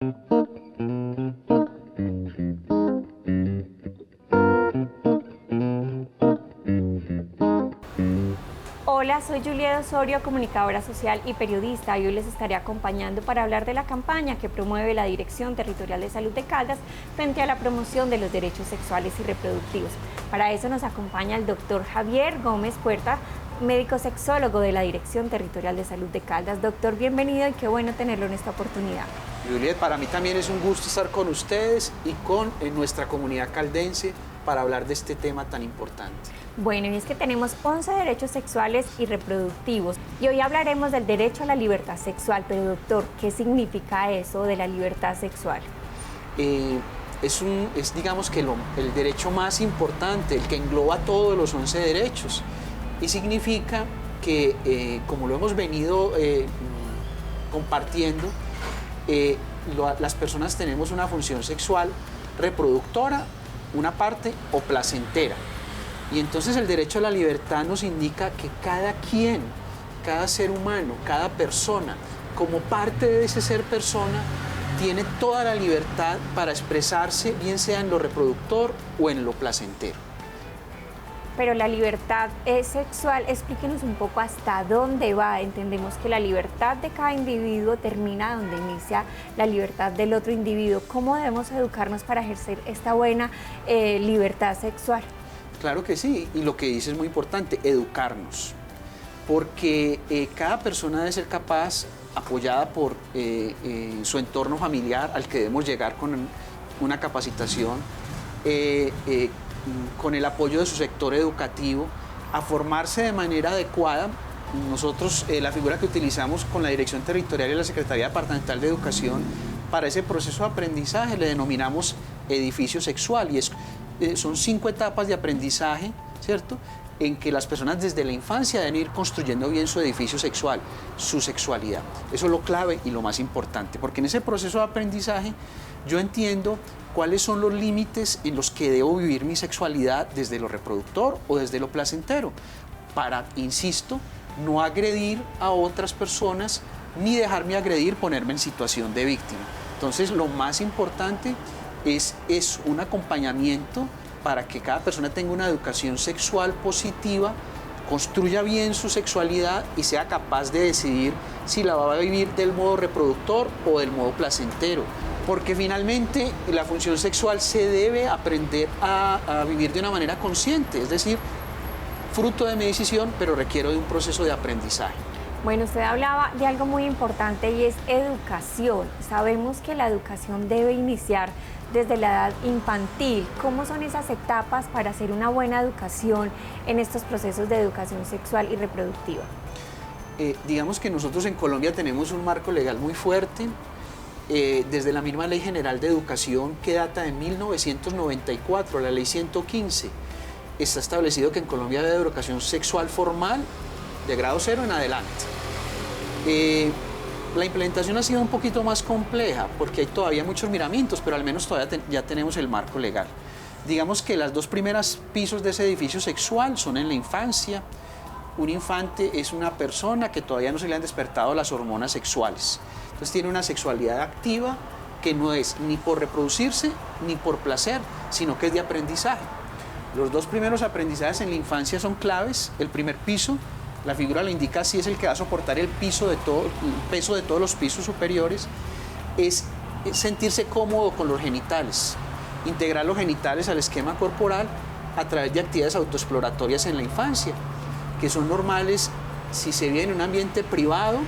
Hola, soy Julieta Osorio, comunicadora social y periodista, y hoy les estaré acompañando para hablar de la campaña que promueve la Dirección Territorial de Salud de Caldas frente a la promoción de los derechos sexuales y reproductivos. Para eso nos acompaña el doctor Javier Gómez Puerta, médico sexólogo de la Dirección Territorial de Salud de Caldas. Doctor, bienvenido y qué bueno tenerlo en esta oportunidad. Julieta, para mí también es un gusto estar con ustedes y con nuestra comunidad caldense para hablar de este tema tan importante. Bueno, y es que tenemos 11 derechos sexuales y reproductivos y hoy hablaremos del derecho a la libertad sexual. Pero doctor, ¿qué significa eso de la libertad sexual? Es digamos que el derecho más importante, el que engloba todos los 11 derechos, y significa que, como lo hemos venido compartiendo, las personas tenemos una función sexual reproductora, una parte, o placentera. Y entonces el derecho a la libertad nos indica que cada quien, cada ser humano, cada persona, como parte de ese ser persona, tiene toda la libertad para expresarse, bien sea en lo reproductor o en lo placentero. Pero la libertad sexual, explíquenos un poco hasta dónde va. Entendemos que la libertad de cada individuo termina donde inicia la libertad del otro individuo. ¿Cómo debemos educarnos para ejercer esta buena libertad sexual? Claro que sí, y lo que dice es muy importante, educarnos, porque cada persona debe ser capaz, apoyada por su entorno familiar, al que debemos llegar con una capacitación, con el apoyo de su sector educativo, a formarse de manera adecuada. Nosotros, la figura que utilizamos con la Dirección Territorial y la Secretaría Departamental de Educación para ese proceso de aprendizaje le denominamos edificio sexual, y son 5 etapas de aprendizaje, ¿cierto?, en que las personas desde la infancia deben ir construyendo bien su edificio sexual, su sexualidad. Eso es lo clave y lo más importante, porque en ese proceso de aprendizaje yo entiendo cuáles son los límites en los que debo vivir mi sexualidad desde lo reproductor o desde lo placentero, para, insisto, no agredir a otras personas ni dejarme agredir, ponerme en situación de víctima. Entonces, lo más importante es un acompañamiento para que cada persona tenga una educación sexual positiva, construya bien su sexualidad y sea capaz de decidir si la va a vivir del modo reproductor o del modo placentero. Porque finalmente la función sexual se debe aprender a vivir de una manera consciente, es decir, fruto de mi decisión, pero requiero de un proceso de aprendizaje. Bueno, usted hablaba de algo muy importante y es educación. Sabemos que la educación debe iniciar desde la edad infantil. ¿Cómo son esas etapas para hacer una buena educación en estos procesos de educación sexual y reproductiva? Digamos que nosotros en Colombia tenemos un marco legal muy fuerte, desde la misma Ley General de Educación, que data de 1994, la Ley 115. Está establecido que en Colombia debe haber educación sexual formal de grado 0 en adelante. La implementación ha sido un poquito más compleja porque hay todavía muchos miramientos, pero al menos todavía ya tenemos el marco legal. Digamos que las 2 primeras pisos de ese edificio sexual son en la infancia. Un infante es una persona que todavía no se le han despertado las hormonas sexuales. Entonces tiene una sexualidad activa que no es ni por reproducirse ni por placer, sino que es de aprendizaje. Los 2 primeros aprendizajes en la infancia son claves. El primer piso, la figura le indica si es el que va a soportar el peso de todos los pisos superiores, es sentirse cómodo con los genitales, integrar los genitales al esquema corporal a través de actividades autoexploratorias en la infancia, que son normales si se vive en un ambiente privado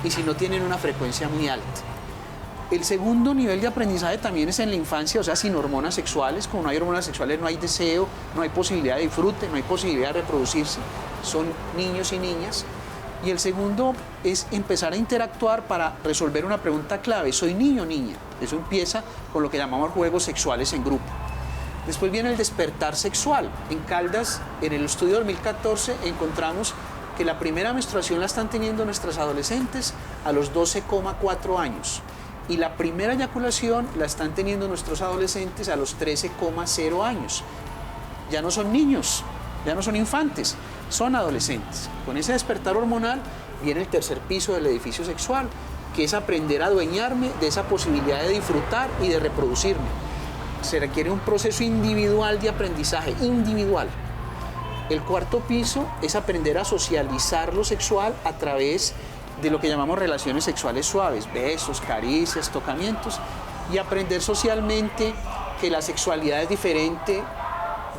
y si no tienen una frecuencia muy alta. El segundo nivel de aprendizaje también es en la infancia, o sea, sin hormonas sexuales. Como no hay hormonas sexuales, no hay deseo, no hay posibilidad de disfrute, no hay posibilidad de reproducirse. Son niños y niñas. Y el segundo es empezar a interactuar para resolver una pregunta clave: ¿soy niño o niña? Eso empieza con lo que llamamos juegos sexuales en grupo. Después viene el despertar sexual. En Caldas, en el estudio 2014, encontramos que la primera menstruación la están teniendo nuestras adolescentes a los 12,4 años. Y la primera eyaculación la están teniendo nuestros adolescentes a los 13,0 años. Ya no son niños, ya no son infantes, son adolescentes. Con ese despertar hormonal viene el tercer piso del edificio sexual, que es aprender a adueñarme de esa posibilidad de disfrutar y de reproducirme. Se requiere un proceso individual de aprendizaje, individual. El cuarto piso es aprender a socializar lo sexual a través de lo que llamamos relaciones sexuales suaves, besos, caricias, tocamientos, y aprender socialmente que la sexualidad es diferente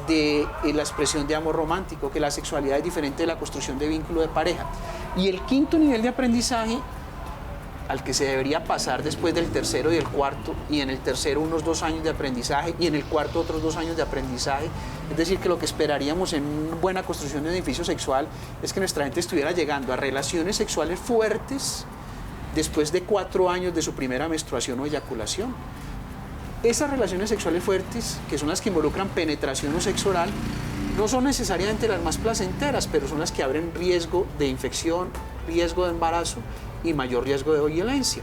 de la expresión de amor romántico, que la sexualidad es diferente de la construcción de vínculo de pareja. Y el quinto nivel de aprendizaje, al que se debería pasar después del tercero y el cuarto, y en el tercero unos 2 años de aprendizaje, y en el cuarto otros 2 años de aprendizaje, es decir, que lo que esperaríamos en una buena construcción de un edificio sexual es que nuestra gente estuviera llegando a relaciones sexuales fuertes después de 4 años de su primera menstruación o eyaculación. Esas relaciones sexuales fuertes, que son las que involucran penetración o sexo oral, no son necesariamente las más placenteras, pero son las que abren riesgo de infección, riesgo de embarazo y mayor riesgo de violencia.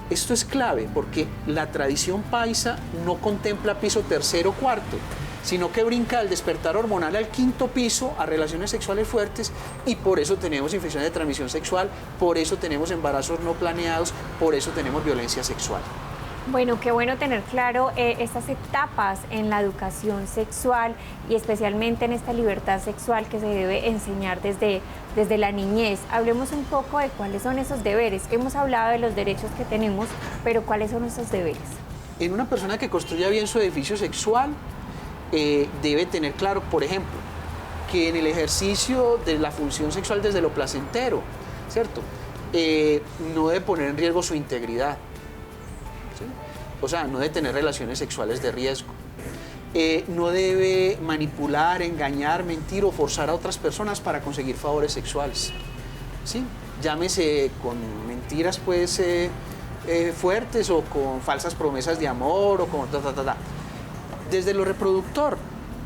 Esto es clave porque la tradición paisa no contempla piso tercero o cuarto, sino que brinca al despertar hormonal al quinto piso, a relaciones sexuales fuertes, y por eso tenemos infecciones de transmisión sexual, por eso tenemos embarazos no planeados, por eso tenemos violencia sexual. Bueno, qué bueno tener claro estas etapas en la educación sexual y especialmente en esta libertad sexual que se debe enseñar desde la niñez. Hablemos un poco de cuáles son esos deberes. Hemos hablado de los derechos que tenemos, pero ¿cuáles son esos deberes? En una persona que construya bien su edificio sexual, debe tener claro, por ejemplo, que en el ejercicio de la función sexual desde lo placentero, ¿cierto? No debe poner en riesgo su integridad. ¿Sí? O sea, no debe tener relaciones sexuales de riesgo. No debe manipular, engañar, mentir o forzar a otras personas para conseguir favores sexuales. ¿Sí? Llámese con mentiras pues, fuertes o con falsas promesas de amor o con Desde lo reproductor,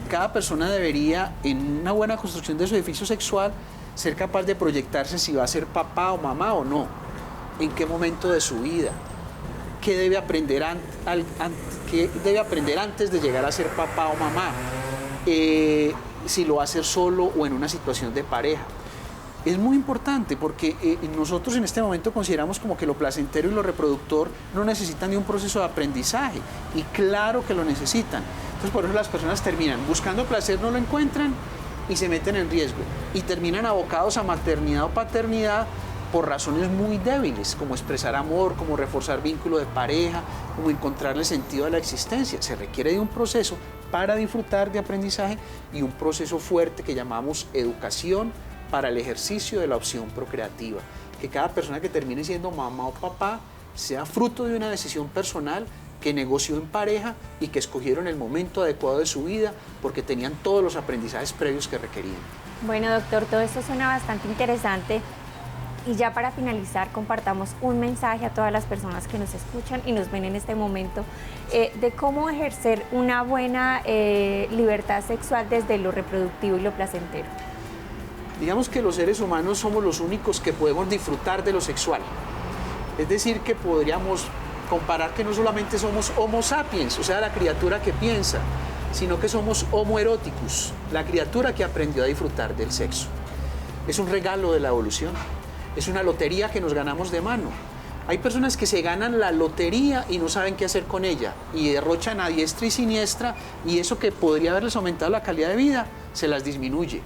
cada persona debería, en una buena construcción de su edificio sexual, ser capaz de proyectarse si va a ser papá o mamá o no, en qué momento de su vida, qué debe aprender antes de llegar a ser papá o mamá, si lo va a hacer solo o en una situación de pareja. Es muy importante porque nosotros en este momento consideramos como que lo placentero y lo reproductor no necesitan de un proceso de aprendizaje, y claro que lo necesitan. Entonces por eso las personas terminan buscando placer, no lo encuentran y se meten en riesgo y terminan abocados a maternidad o paternidad por razones muy débiles, como expresar amor, como reforzar vínculo de pareja, como encontrarle sentido a la existencia. Se requiere de un proceso para disfrutar de aprendizaje y un proceso fuerte que llamamos educación para el ejercicio de la opción procreativa. Que cada persona que termine siendo mamá o papá sea fruto de una decisión personal que negoció en pareja y que escogieron el momento adecuado de su vida porque tenían todos los aprendizajes previos que requerían. Bueno, doctor, todo esto suena bastante interesante. Y ya para finalizar, compartamos un mensaje a todas las personas que nos escuchan y nos ven en este momento de cómo ejercer una buena libertad sexual desde lo reproductivo y lo placentero. Digamos que los seres humanos somos los únicos que podemos disfrutar de lo sexual. Es decir, que podríamos comparar que no solamente somos Homo sapiens, o sea, la criatura que piensa, sino que somos Homo eroticus, la criatura que aprendió a disfrutar del sexo. Es un regalo de la evolución. Es una lotería que nos ganamos de mano. Hay personas que se ganan la lotería y no saben qué hacer con ella y derrochan a diestra y siniestra, y eso que podría haberles aumentado la calidad de vida se las disminuye.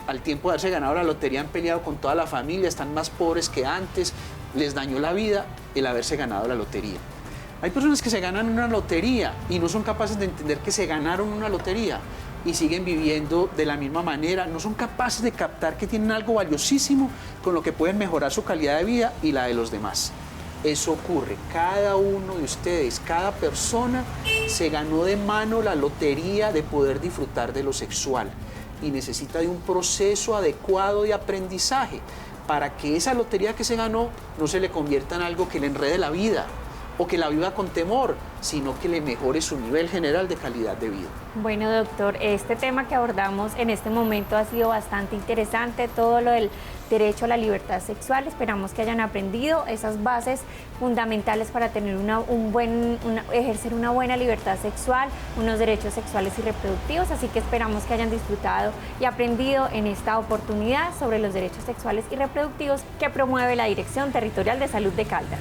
Al tiempo de haberse ganado la lotería han peleado con toda la familia, están más pobres que antes, les dañó la vida el haberse ganado la lotería. Hay personas que se ganan una lotería y no son capaces de entender que se ganaron una lotería y siguen viviendo de la misma manera, no son capaces de captar que tienen algo valiosísimo con lo que pueden mejorar su calidad de vida y la de los demás. Eso ocurre, cada uno de ustedes, cada persona se ganó de mano la lotería de poder disfrutar de lo sexual y necesita de un proceso adecuado de aprendizaje para que esa lotería que se ganó no se le convierta en algo que le enrede la vida, o que la viva con temor, sino que le mejore su nivel general de calidad de vida. Bueno, doctor, este tema que abordamos en este momento ha sido bastante interesante, todo lo del derecho a la libertad sexual. Esperamos que hayan aprendido esas bases fundamentales para tener ejercer una buena libertad sexual, unos derechos sexuales y reproductivos, así que esperamos que hayan disfrutado y aprendido en esta oportunidad sobre los derechos sexuales y reproductivos que promueve la Dirección Territorial de Salud de Caldas.